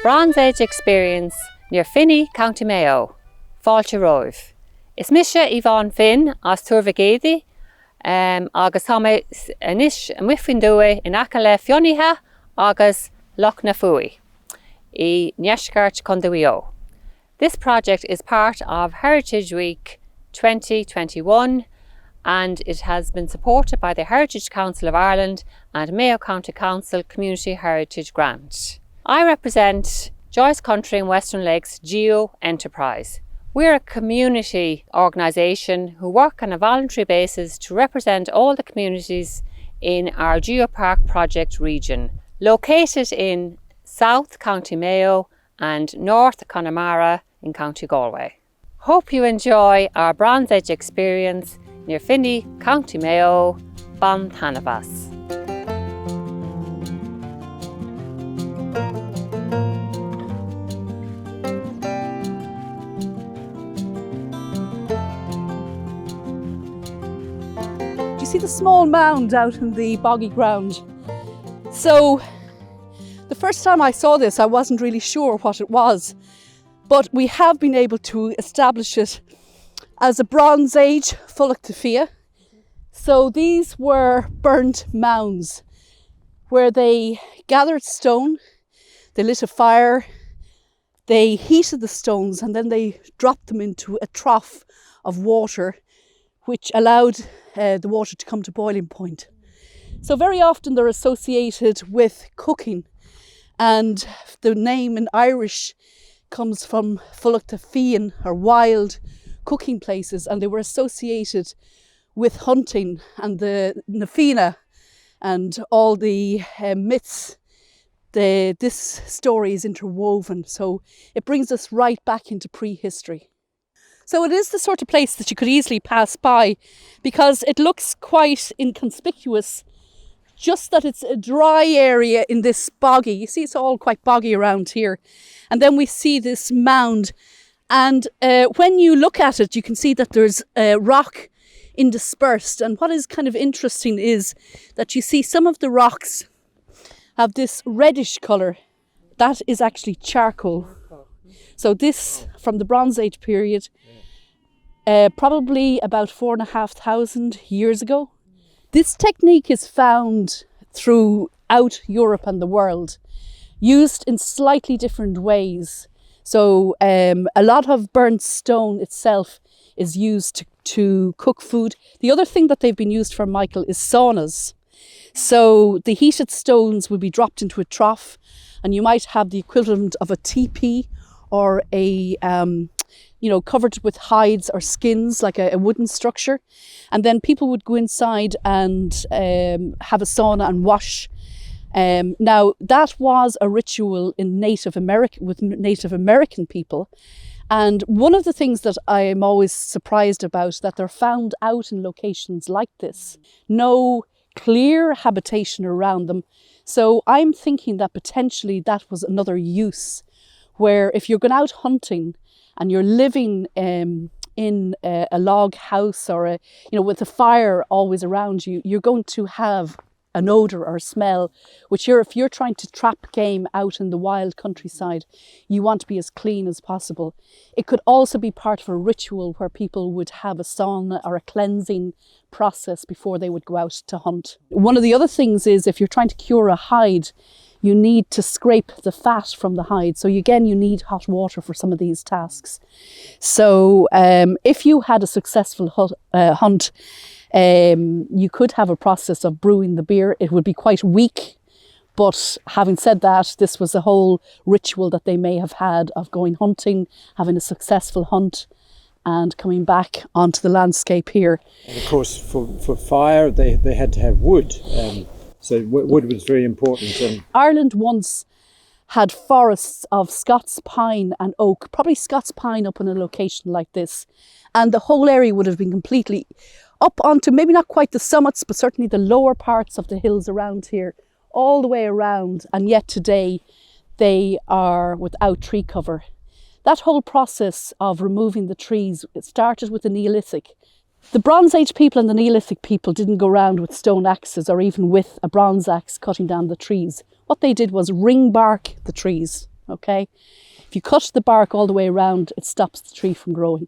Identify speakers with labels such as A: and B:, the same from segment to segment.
A: Bronze Age experience near Finny County Mayo, Fáilte Roimh. Is mise Yvonne Finn as turvagédi, agus hame anish mifin due in akale fioniha agus Lough Nafooey, I Nieshkart Conduio. This project is part of Heritage Week 2021 and it has been supported by the Heritage Council of Ireland and Mayo County Council Community Heritage Grant. I represent Joyce Country and Western Lakes Geo Enterprise. We're a community organisation who work on a voluntary basis to represent all the communities in our Geopark project region, located in South County Mayo and North Connemara in County Galway. Hope you enjoy our Bronze Age experience near Finny County Mayo, Ban Thanavas.
B: You see the small mound out in the boggy ground. So the first time I saw this, I wasn't really sure what it was, but we have been able to establish it as a Bronze Age fulacht. So these were burnt mounds where they gathered stone, they lit a fire, they heated the stones and then they dropped them into a trough of water which allowed the water to come to boiling point. So very often they're associated with cooking, and the name in Irish comes from fulacht or wild cooking places, and they were associated with hunting and the Nafina and all the myths. This story is interwoven, so it brings us right back into prehistory. So it is the sort of place that you could easily pass by because it looks quite inconspicuous, just that it's a dry area in this boggy. You see it's all quite boggy around here. And then we see this mound, and when you look at it you can see that there's rock interspersed, and what is kind of interesting is that you see some of the rocks have this reddish colour. That is actually charcoal. So this from the Bronze Age period, probably about 4,500 years ago. This technique is found throughout Europe and the world, used in slightly different ways. So a lot of burnt stone itself is used to cook food. The other thing that they've been used for, Michael, is saunas. So the heated stones will be dropped into a trough, and you might have the equivalent of a teepee or a covered with hides or skins, like a wooden structure. And then people would go inside and have a sauna and wash. Now, that was a ritual in Native American people. And one of the things that I am always surprised about, that they're found out in locations like this. No clear habitation around them. So I'm thinking that potentially that was another use, where if you're going out hunting and you're living in a log house or with a fire always around you, you're going to have an odour or a smell, which if you're trying to trap game out in the wild countryside, you want to be as clean as possible. It could also be part of a ritual where people would have a sauna or a cleansing process before they would go out to hunt. One of the other things is, if you're trying to cure a hide, you need to scrape the fat from the hide. So again, you need hot water for some of these tasks. So if you had a successful hunt, you could have a process of brewing the beer. It would be quite weak, but having said that, this was a whole ritual that they may have had of going hunting, having a successful hunt and coming back onto the landscape here.
C: And of course, for fire, they had to have wood. So wood was very important.
B: Ireland once had forests of Scots pine and oak, probably Scots pine up in a location like this. And the whole area would have been completely up onto, maybe not quite the summits, but certainly the lower parts of the hills around here, all the way around. And yet today they are without tree cover. That whole process of removing the trees, it started with the Neolithic. The Bronze Age people and the Neolithic people didn't go around with stone axes or even with a bronze axe cutting down the trees. What they did was ring bark the trees. okay? If you cut the bark all the way around, it stops the tree from growing.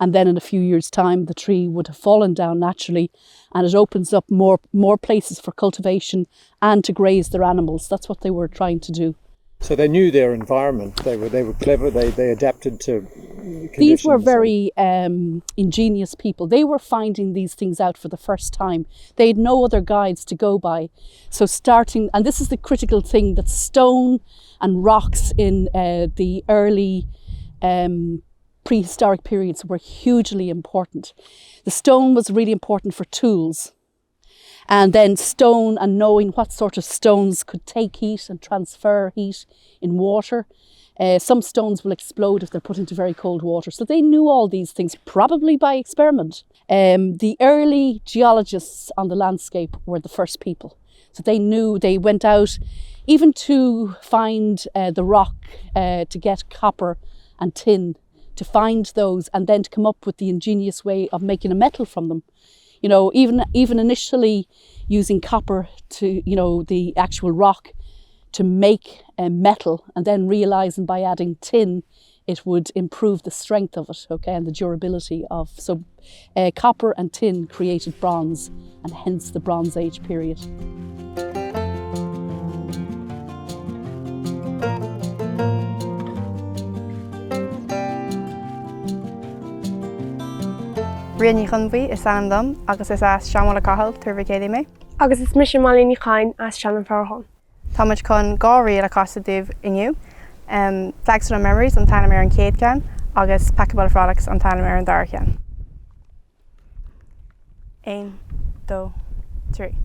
B: And then in a few years' time, the tree would have fallen down naturally, and it opens up more places for cultivation and to graze their animals. That's what they were trying to do.
C: So they knew their environment. They were clever. They adapted to conditions.
B: These were very ingenious people. They were finding these things out for the first time. They had no other guides to go by. So and this is the critical thing, that stone and rocks in the early prehistoric periods were hugely important. The stone was really important for tools. And then stone, and knowing what sort of stones could take heat and transfer heat in water. Some stones will explode if they're put into very cold water. So they knew all these things, probably by experiment. The early geologists on the landscape were the first people. So they knew, they went out even to find the rock, to get copper and tin, to find those, and then to come up with the ingenious way of making a metal from them. You know, even initially using copper to, you know, the actual rock to make a metal, and then realising by adding tin it would improve the strength of it, okay, and the durability of. So copper and tin created bronze, and hence the Bronze Age period.
D: Rian Chunbui is San Dom, agus is as Shamala Cahal, Turva Kedime.
E: Agus is Mission Malini Kine as Shannon Farhon.
D: Thomas Con Gori at Acosta Div in you. Flags on Memories on Tanamere and Kate Can, August Packable Frolics on Tanamere and Darkan. 1, 2, 3.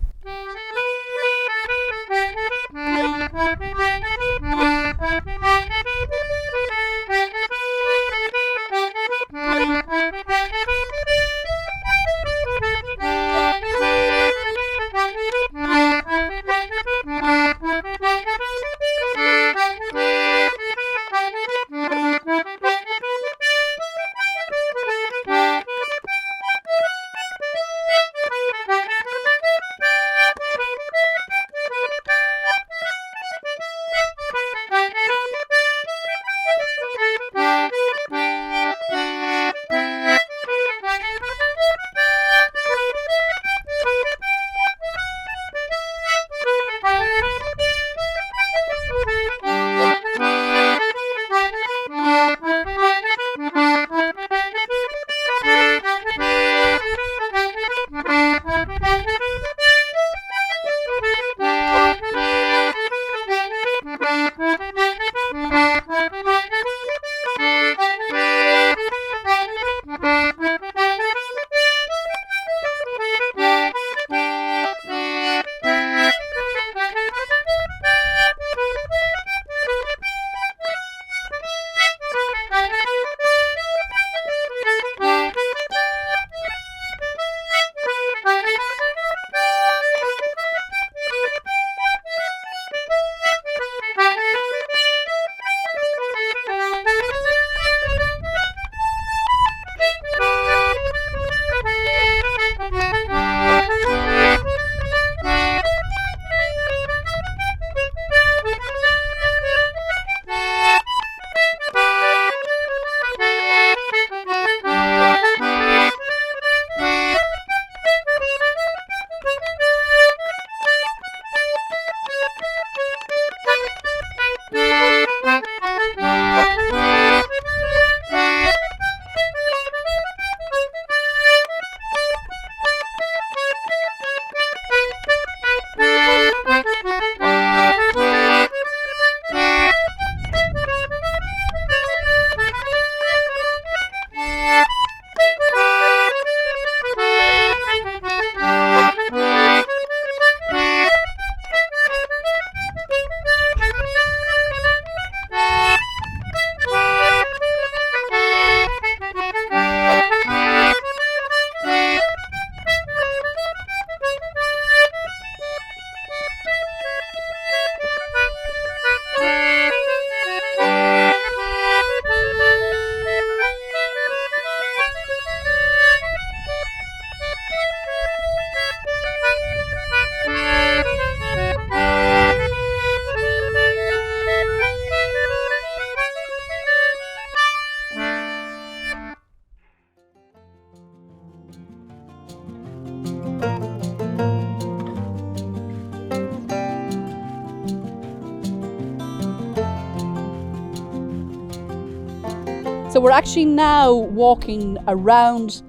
B: So we're actually now walking around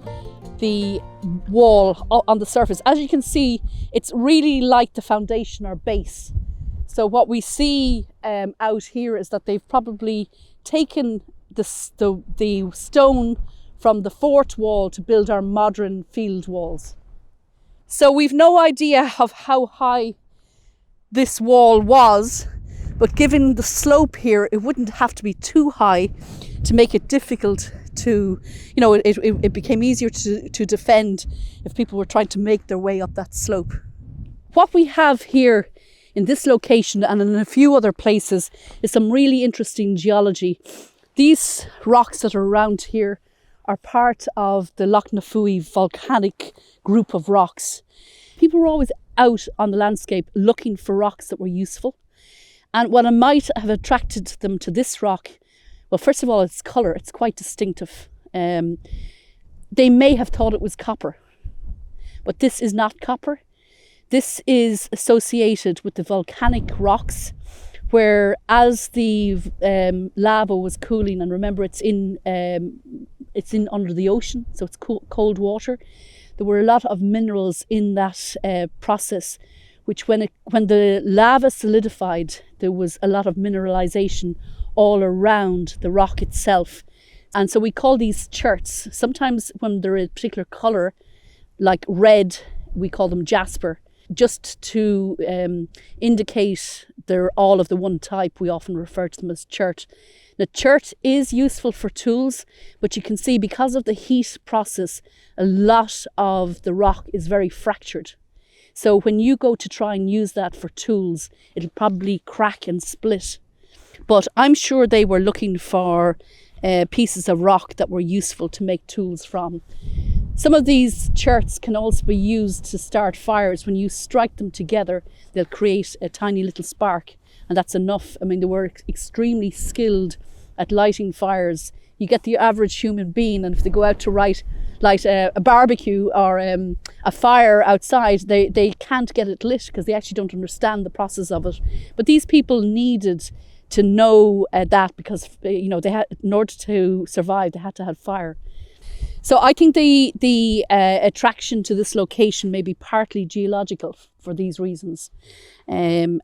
B: the wall on the surface. As you can see, it's really like the foundation or base. So what we see out here is that they've probably taken the stone from the fort wall to build our modern field walls. So we've no idea of how high this wall was, but given the slope here, it wouldn't have to be too high to make it difficult to, it became easier to defend if people were trying to make their way up that slope. What we have here in this location and in a few other places is some really interesting geology. These rocks that are around here are part of the Lough Nafooey volcanic group of rocks. People were always out on the landscape looking for rocks that were useful. And what might have attracted them to this rock, well, first of all, its colour, it's quite distinctive. They may have thought it was copper, but this is not copper. This is associated with the volcanic rocks, where as the lava was cooling, and remember it's in under the ocean, so it's cold water. There were a lot of minerals in that process, which when the lava solidified, there was a lot of mineralization all around the rock itself. And so we call these cherts. Sometimes when they're a particular colour, like red, we call them jasper. Just to indicate they're all of the one type, we often refer to them as chert. The chert is useful for tools, but you can see because of the heat process, a lot of the rock is very fractured. So when you go to try and use that for tools, it'll probably crack and split. But I'm sure they were looking for pieces of rock that were useful to make tools from. Some of these cherts can also be used to start fires. When you strike them together, they'll create a tiny little spark, and that's enough. I mean, they were extremely skilled at lighting fires. You get the average human being, and if they go out to light a barbecue or a fire outside, they can't get it lit because they actually don't understand the process of it. But these people needed to know that because they had, in order to survive, they had to have fire. So I think the attraction to this location may be partly geological for these reasons, and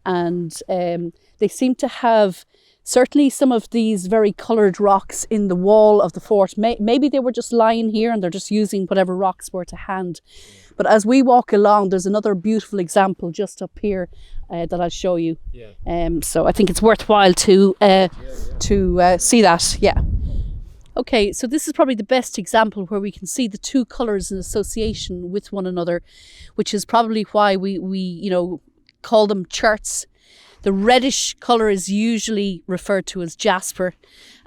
B: they seem to have certainly some of these very coloured rocks in the wall of the fort. Maybe they were just lying here and they're just using whatever rocks were to hand. But as we walk along, there's another beautiful example just up here that I'll show you. Yeah. So I think it's worthwhile to see that. Yeah. Okay, so this is probably the best example where we can see the two colours in association with one another, which is probably why we call them cherts. The reddish colour is usually referred to as jasper,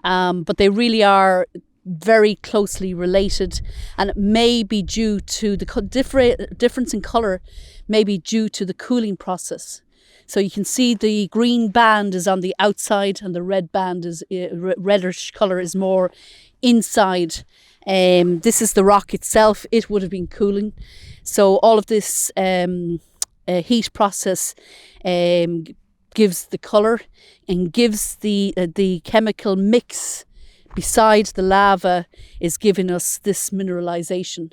B: but they really are very closely related, and it may be due to the difference in colour, may be due to the cooling process. So you can see the green band is on the outside and the red band is reddish colour is more inside. This is the rock itself. It would have been cooling. So all of this heat process gives the colour and gives the chemical mix beside the lava is giving us this mineralisation.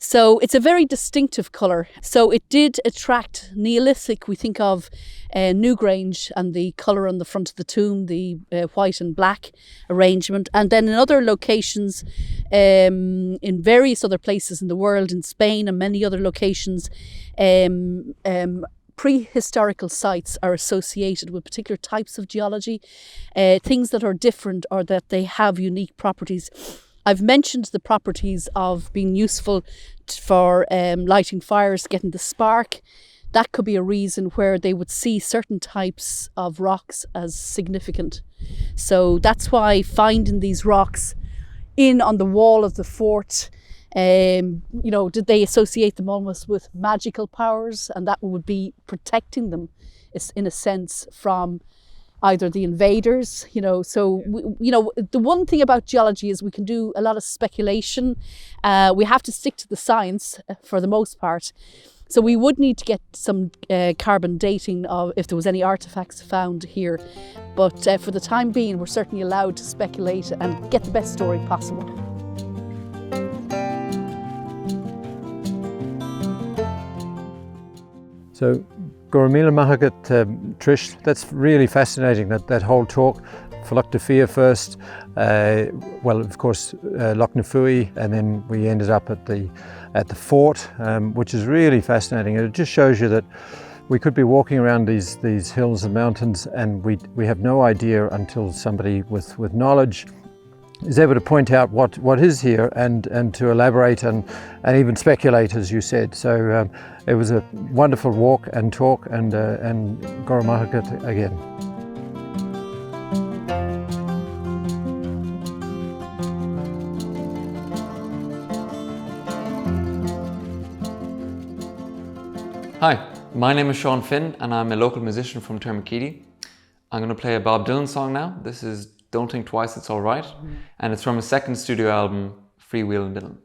B: So it's a very distinctive colour. So it did attract Neolithic. We think of Newgrange and the colour on the front of the tomb, the white and black arrangement. And then in other locations, in various other places in the world, in Spain and many other locations, prehistorical sites are associated with particular types of geology, things that are different or that they have unique properties. I've mentioned the properties of being useful for lighting fires, getting the spark. That could be a reason where they would see certain types of rocks as significant. So that's why finding these rocks on the wall of the fort, did they associate them almost with magical powers, and that would be protecting them in a sense from either the invaders, So, the one thing about geology is we can do a lot of speculation. We have to stick to the science for the most part. So we would need to get some carbon dating of if there was any artefacts found here. But for the time being, we're certainly allowed to speculate and get the best story possible.
C: So, Goramila Mahagat Trish, that's really fascinating, that whole talk. Fulacht first, well, of course, Lough Nafooey, and then we ended up at the fort, which is really fascinating. And it just shows you that we could be walking around these hills and mountains, and we have no idea until somebody with knowledge is able to point out what is here and to elaborate and even speculate, as you said. So it was a wonderful walk and talk, and Goramahagat again.
F: Hi, my name is Sean Finn and I'm a local musician from Termakiti. I'm going to play a Bob Dylan song now. This is Don't Think Twice, It's Alright, and it's from his second studio album, Freewheelin' Dylan.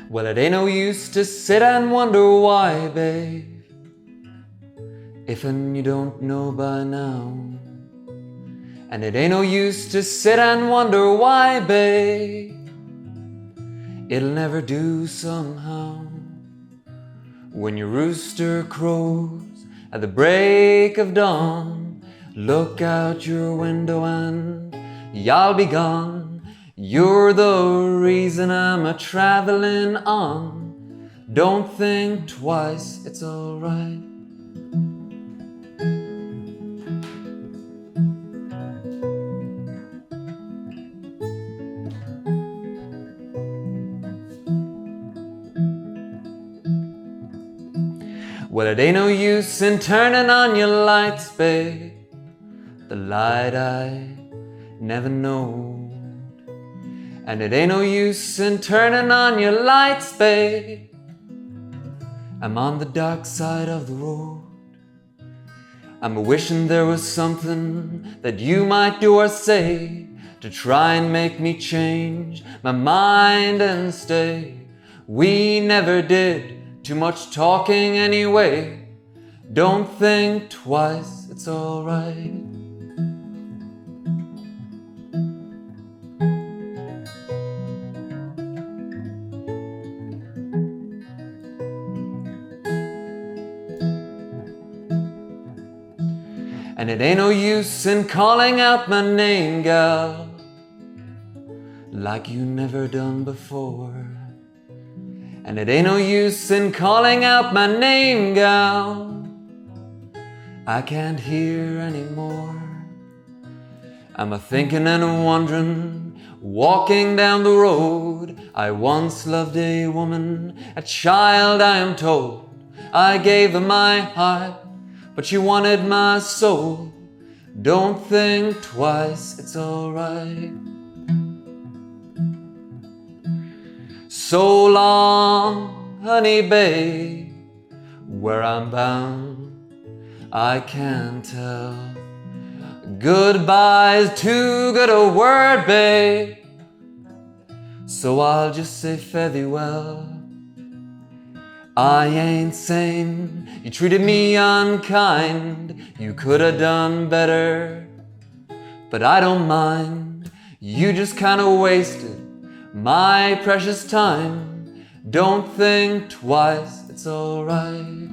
F: Well, it ain't no use to sit and wonder why, babe, if'n you don't know by now. And it ain't no use to sit and wonder why, babe, it'll never do somehow. When your rooster crows at the break of dawn, look out your window and y'all be gone. You're the reason I'm a-traveling on. Don't think twice, it's alright. Well, it ain't no use in turning on your lights, babe, the light I never knowed. And it ain't no use in turning on your lights, babe, I'm on the dark side of the road. I'm a-wishing there was something that you might do or say to try and make me change my mind and stay. We never did too much talking anyway. Don't think twice, it's alright. And it ain't no use in calling out my name, gal, like you never done before. And it ain't no use in calling out my name, gal, I can't hear anymore. I'm a-thinking and a-wondering, walking down the road. I once loved a woman, a child I am told. I gave her my heart, but she wanted my soul. Don't think twice, it's alright. So long, honey babe, where I'm bound, I can't tell. Goodbye's too good a word, babe, so I'll just say fare thee well. I ain't sane, you treated me unkind, you could have done better, but I don't mind. You just kinda wasted my precious time. Don't think twice, it's alright.